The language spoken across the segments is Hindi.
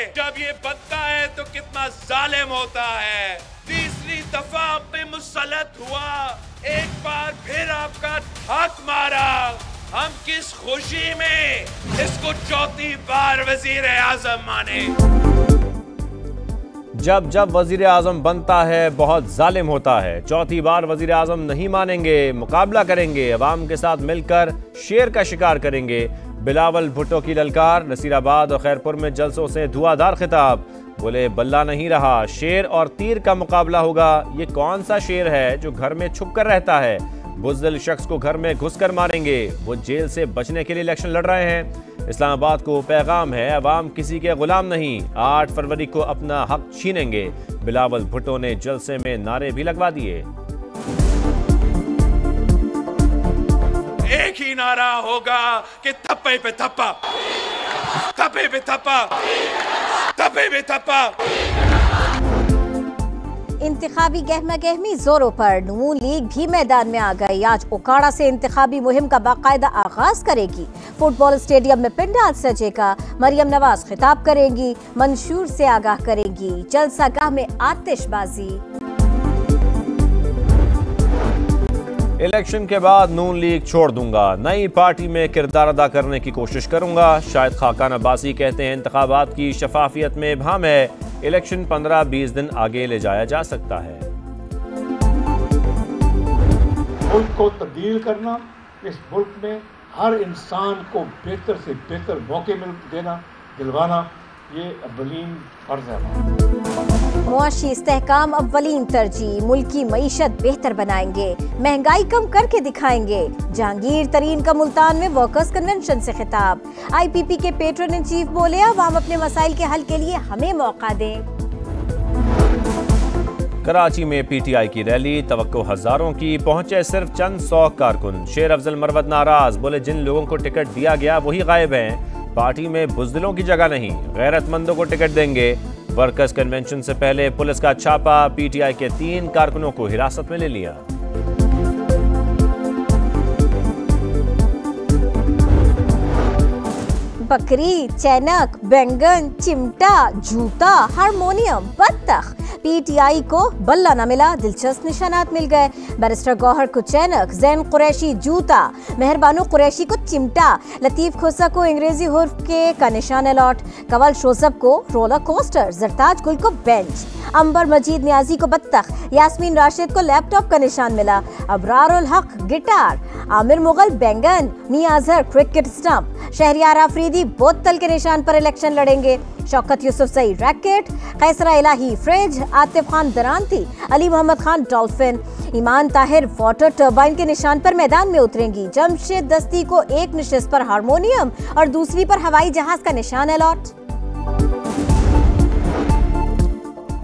जब ये बनता है तो कितना जालिम होता है। तीसरी दफा आप पे मुसल्लत हुआ, एक बार फिर आपका हक मारा। हम किस खुशी में इसको चौथी बार वजीर आजम माने। जब जब वजीर आजम बनता है बहुत जालिम होता है। चौथी बार वजीर आजम नहीं मानेंगे, मुकाबला करेंगे, अवाम के साथ मिलकर शेर का शिकार करेंगे। बिलावल भुट्टो की ललकार। नसीराबाद और खैरपुर में जलसों से धुआंधार खिताब। बोले बल्ला नहीं रहा, शेर और तीर का मुकाबला होगा। ये कौन सा शेर है जो घर में छुप कर रहता है? बुज़दिल शख्स को घर में घुसकर मारेंगे। वो जेल से बचने के लिए इलेक्शन लड़ रहे हैं। इस्लामाबाद को पैगाम है, अवाम किसी के गुलाम नहीं। 8 फरवरी को अपना हक छीनेंगे। बिलावल भुट्टो ने जलसे में नारे भी लगवा दिए। एक ही नारा होगा कि थप्पे पे थप्पा, थप्पे पे थप्पा, थप्पे पे थप्पा। इंतखाबी गहमा गहमी जोरों पर। नून लीग भी मैदान में आ गई। आज ओकाड़ा से इंतखाबी मुहिम का बाकायदा आगाज करेगी। फुटबॉल स्टेडियम में पंडाल सजेगा। मरियम नवाज खिताब करेंगी, मंशूर से आगाह करेंगी। जलसागाह में आतिशबाजी। इलेक्शन के बाद नून लीग छोड़ दूंगा, नई पार्टी में किरदार अदा करने की कोशिश करूंगा। शायद खाकान अब्बासी कहते हैं इंतखाबात की शफाफियत में इब्हाम है। इलेक्शन 15-20 दिन आगे ले जाया जा सकता है। मुल्क को तब्दील करना, इस मुल्क में हर इंसान को बेहतर से बेहतर मौके देना, दिलवाना, ये अव्वलीन फर्ज है। मुआशी इस्तेहकाम अव्वलीन तरजीह। मुल्क की मईशत बेहतर बनाएंगे, महंगाई कम करके दिखाएंगे। जहांगीर तरीन का मुल्तान में वर्कर्स कन्वेंशन से खिताब। IPP के पेट्रन इन चीफ बोले, अवाम अपने मसाइल के हल के लिए हमें मौका दें। कराची में PTI की रैली, तवक्को हजारों की, पहुंचे सिर्फ चंद 100 कारकुन। शेर अफजल मरवत नाराज, बोले जिन लोगों को टिकट दिया गया वही गायब हैं। पार्टी में बुज़दिलों की जगह नहीं, गैरतमंदों को टिकट देंगे। वर्कर्स कन्वेंशन से पहले पुलिस का छापा, PTI के 3 कारकुनों को हिरासत में ले लिया। बकरी, चैनक, बैंगन, चिमटा, जूता, हारमोनियम, बत्तख। PTI को बल्ला न मिला, दिलचस्प निशानात मिल गए। बैरिस्टर गौहर को चैनक, जैन कुरैशी जूता, मेहरबानो कुरैशी को चिमटा, लतीफ खोसा को अंग्रेजी हुर्फ के का निशान अलॉट, कवल शोजब को रोलर कोस्टर, जरताज गुल को बेंच, अंबर मजीद नियाजी को बत्तख, यास्मीन राशिद को लैपटॉप का निशान मिला। अबरारुल हक गिटार, आमिर मुगल बैंगन, मियां अजहर क्रिकेट स्टंप, शहरियार आफरीदी बोतल के निशान पर इलेक्शन लड़ेंगे। शौकत यूसुफ सई रैकेट, कैसरा इलाही फ्रिज, आतिफ खान दरांती, अली मोहम्मद खान डॉल्फिन, ईमान ताहिर वाटर टर्बाइन के निशान पर मैदान में उतरेंगी। जमशेद दस्ती को एक नशिस्त पर हारमोनियम और दूसरी पर हवाई जहाज का निशान अलॉट।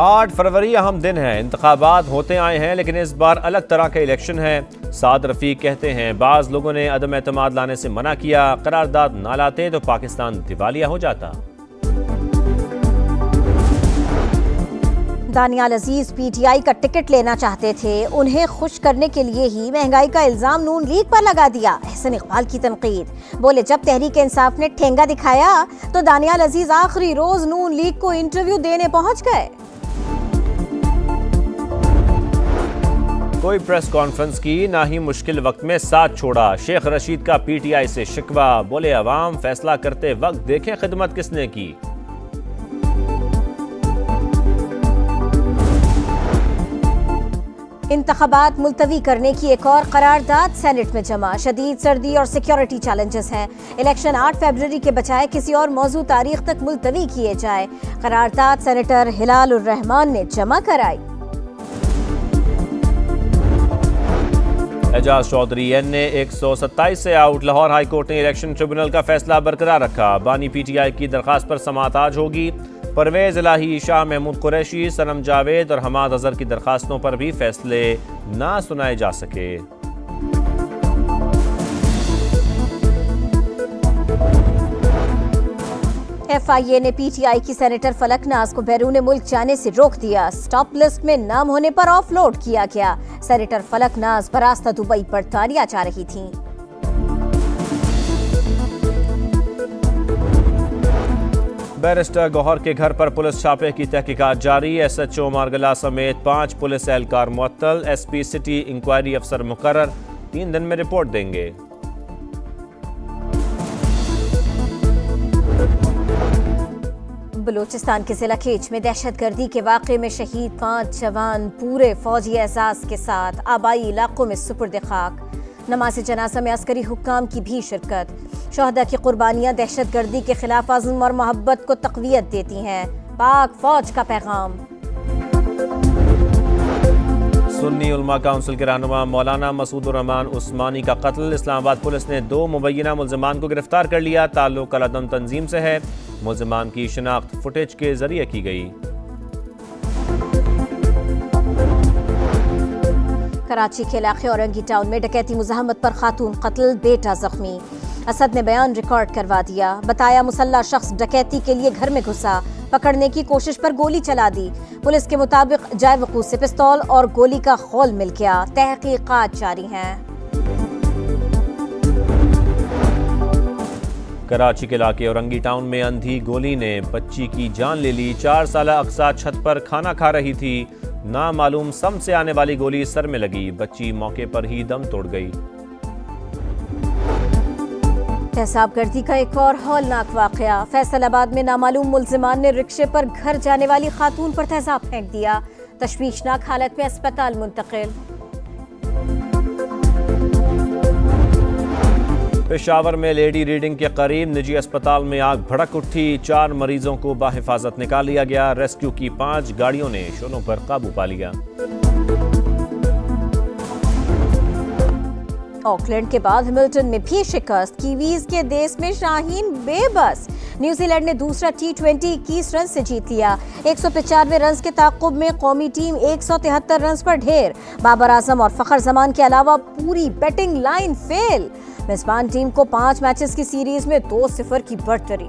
8 फरवरी अहम दिन है। इंतखाबात होते आए हैं, लेकिन इस बार अलग तरह का इलेक्शन है। साद रफीक कहते हैं बाज लोगों ने अदम एतमाद लाने से मना किया, करारदाद ना लाते तो पाकिस्तान दिवालिया हो जाता। दानियाल अजीज PTI का टिकट लेना चाहते थे, उन्हें खुश करने के लिए ही महंगाई का इल्जाम नून लीग पर लगा दिया। अहसन इकबाल की तनकीद, बोले जब तहरीक इंसाफ ने ठेंगा दिखाया तो दानियाल अजीज आखिरी रोज नून लीग को इंटरव्यू देने पहुंच गए। कोई प्रेस कॉन्फ्रेंस की, ना ही मुश्किल वक्त में साथ छोड़ा। शेख रशीद का PTI से शिकवा, बोले अवाम फैसला करते वक्त देखें खिदमत किसने की। इंतखाबात मुलतवी करने की एक और करारदाद सेनेट में जमा। शदीद सर्दी और सिक्योरिटी चैलेंजेस हैं। इलेक्शन 8 फरवरी के बजाय किसी और मौजू तारीख तक मुलतवी किए जाए। करारदाद सेनेटर हिलाल उर रहमान ने जमा कराई। एजाज चौधरी NA 127 से आउट। लाहौर हाई कोर्ट ने इलेक्शन ट्रिब्यूनल का फैसला बरकरार रखा। बानी PTI की दरखास्त पर समाअत आज होगी। परवेज इलाही, शाह महमूद कुरैशी, सनम जावेद और हमाद अजहर की दरखास्तों पर भी फैसले ना सुनाए जा सके। FIA ने PTI की सेनेटर फलक नाज को बैरून मुल्क जाने से रोक दिया। स्टॉप लिस्ट में नाम होने पर ऑफलोड किया गया। सेनेटर फलक नाज बरास्ता दुबई बर्तानिया जा रही थीं। बैरिस्टर गौहर के घर पर पुलिस छापे की तहकीकात जारी। SHO मारगला समेत 5 पुलिस एहलकार मुअत्तल। SP सिटी इंक्वायरी अफसर मुकर्रर, 3 दिन में रिपोर्ट देंगे। बलूचिस्तान के जिला खेच में दहशतगर्दी के वाक़े में शहीद 5 जवान पूरे फौजी एजाज के साथ आबाई इलाकों में सुपुर्द खाक। नमाज जनाजा में अस्करी हुक्काम की भी शिरकत। शहदा की कुर्बानियां दहशतगर्दी के खिलाफ अज़्म और मोहब्बत को तक़वियत देती हैं। पाक फौज का पैगाम। सुन्नी उलमा काउंसिल के रहनुमा मौलाना मसूद रहमान उस्मानी का कत्ल। इस्लामाबाद पुलिस ने 2 मुबैना मुल्ज़िमान को गिरफ्तार कर लिया। ताल्लुक अल-अदम तंजीम से है। मुल्ज़िमान की शिनाख्त फुटेज के जरिए की गई। कराची के इलाके औरंगी टाउन में डकैती मुज़ाहमत पर खातून कत्ल, बेटा जख्मी। असद ने बयान रिकॉर्ड करवा दिया। बताया मुसल्ला शख्स डकैती के लिए घर में घुसा, पकड़ने की कोशिश पर गोली चला दी। पुलिस के मुताबिक जाए वकूफ से पिस्तौल और गोली का खौल मिल गया। तहकीकात जारी हैं। कराची के इलाके औरंगी टाउन में अंधी गोली ने बच्ची की जान ले ली। 4 साला अक्सा छत पर खाना खा रही थी। नामालूम सम से आने वाली गोली सर में लगी। बच्ची मौके पर ही दम तोड़ गई। एहसाबगर्दी का एक और हौलनाक वाकया। फैसलाबाद में नामालूम मुल्जिमान ने रिक्शे पर घर जाने वाली खातून पर तेजाब फेंक दिया। तशवीशनाक हालत में अस्पताल मुंतकिल। पेशावर में लेडी रीडिंग के करीब निजी अस्पताल में आग भड़क उठी। 4 मरीजों को बाहिफाजत निकाल लिया गया। रेस्क्यू की 5 गाड़ियों ने शोलों पर काबू पा लिया। ऑकलैंड के बाद हैमिल्टन में भी शिकस्त। कीवीज के देश में शाहीन बेबस। न्यूजीलैंड ने दूसरा T20 21 रन से जीत लिया। 195 रन के ताक़ुब में कौमी टीम 173 रन पर ढेर। बाबर आजम और फखर जमान के अलावा पूरी बैटिंग लाइन फेल। मेजबान टीम को 5 मैचेस की सीरीज में 2-0 की बढ़तरी।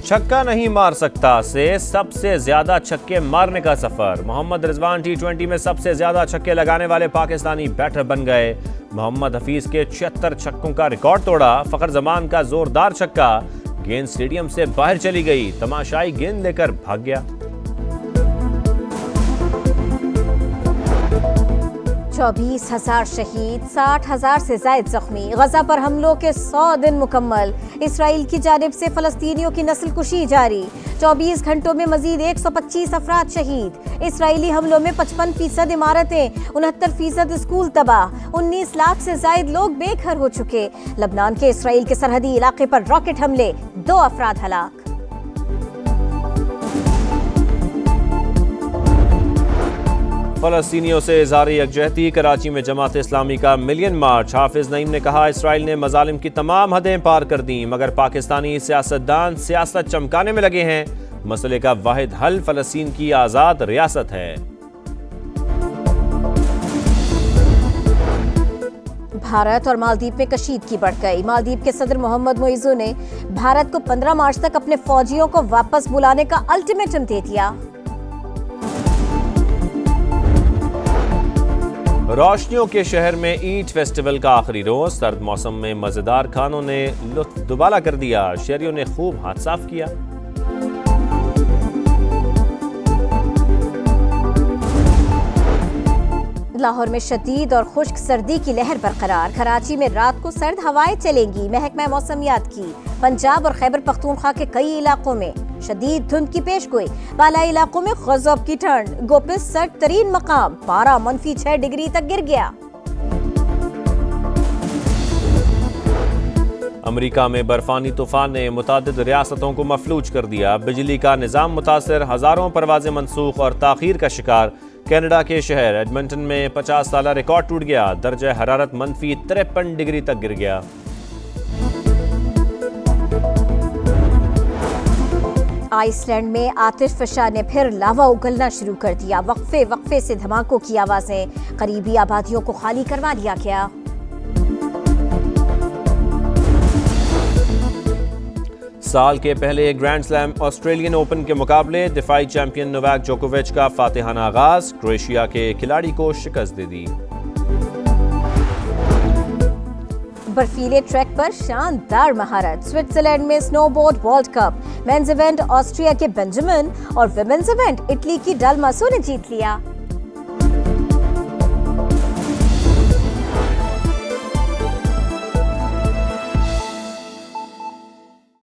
छक्का नहीं मार सकता से सबसे ज्यादा छक्के मारने का सफर। मोहम्मद रिजवान T20 में सबसे ज्यादा छक्के लगाने वाले पाकिस्तानी बैटर बन गए। मोहम्मद हफीज के 76 छक्कों का रिकॉर्ड तोड़ा। फखर जमान का जोरदार छक्का, गेंद स्टेडियम से बाहर चली गई। तमाशाई गेंद लेकर भाग गया। 24,000 शहीद, 60,000 से ज्यादा जख्मी। गजा पर हमलों के 100 दिन मुकम्मल। इसराइल की जानिब से फलस्तीनियों की नस्ल कुशी जारी। 24 घंटों में मजीद 125 अफराद शहीद। इसराइली हमलों में 55% इमारतें, 69% स्कूल तबाह। 19 लाख से ज्यादा लोग बेघर हो चुके। लबनान के इसराइल के सरहदी इलाके पर रॉकेट हमले, 2 अफराद हलाक। फलस्तीनियों से इज़हार यकजहती। कराची में जमात इस्लामी का मिलियन मार्च। हाफिज नईम ने कहा इसराइल ने मजालिम की तमाम हदें पार कर दी, मगर पाकिस्तानी सियासतदान सियासत चमकाने में लगे हैं। मसले का वाहिद हल फलस्तीन की आज़ाद रियासत है। भारत और मालदीव में कशीदगी बढ़ गई। मालदीव के सदर मोहम्मद मोइज़ू ने भारत को 15 मार्च तक अपने फौजियों को वापस बुलाने का अल्टीमेटम दे दिया। रोशनियों के शहर में ईद फेस्टिवल का आखिरी रोज। सर्द मौसम में मजेदार खानों ने लुत्फ दुबाला कर दिया। शहरियों ने खूब हाथ साफ किया। लाहौर में शदीद और खुश्क सर्दी की लहर बरकरार। कराची में रात को सर्द हवाएं चलेंगी। महकमा मौसमियात की। पंजाब और खैबर पख्तूनख्वा के कई इलाकों में शदीद धुंध की पेशगोई। बालाई इलाकों में गजब की ठंड। गोपिस सर्द तरीन मकाम, पारा -6 डिग्री तक गिर गया। अमेरिका में बर्फानी तूफान ने मुतादिद रियासतों को मफलूज कर दिया। बिजली का निजाम मुतासर, हजारों परवाजें मनसूख और ताखीर का शिकार। कनाडा के शहर एडमंटन में 50 साला रिकॉर्ड टूट गया। दर्जा हरारत -53 डिग्री तक गिर गया। आइसलैंड में आतिशफशा ने फिर लावा उगलना शुरू कर दिया। वक्फे वक्फे से धमाकों की आवाजें। करीबी आबादियों को खाली करवा दिया गया। साल के पहले ग्रैंड स्लैम ऑस्ट्रेलियन ओपन के मुकाबले दिफाई चैंपियन नोवाक जोकोविच का फातिहाना आगाज। क्रोएशिया के खिलाड़ी को शिकस्त दे दी। बर्फीले ट्रैक पर शानदार महारत। स्विट्जरलैंड में snowboard world cup. Mains event Austria के बेंजामिन और विमेन्स इवेंट इटली की डालमासो ने जीत लिया।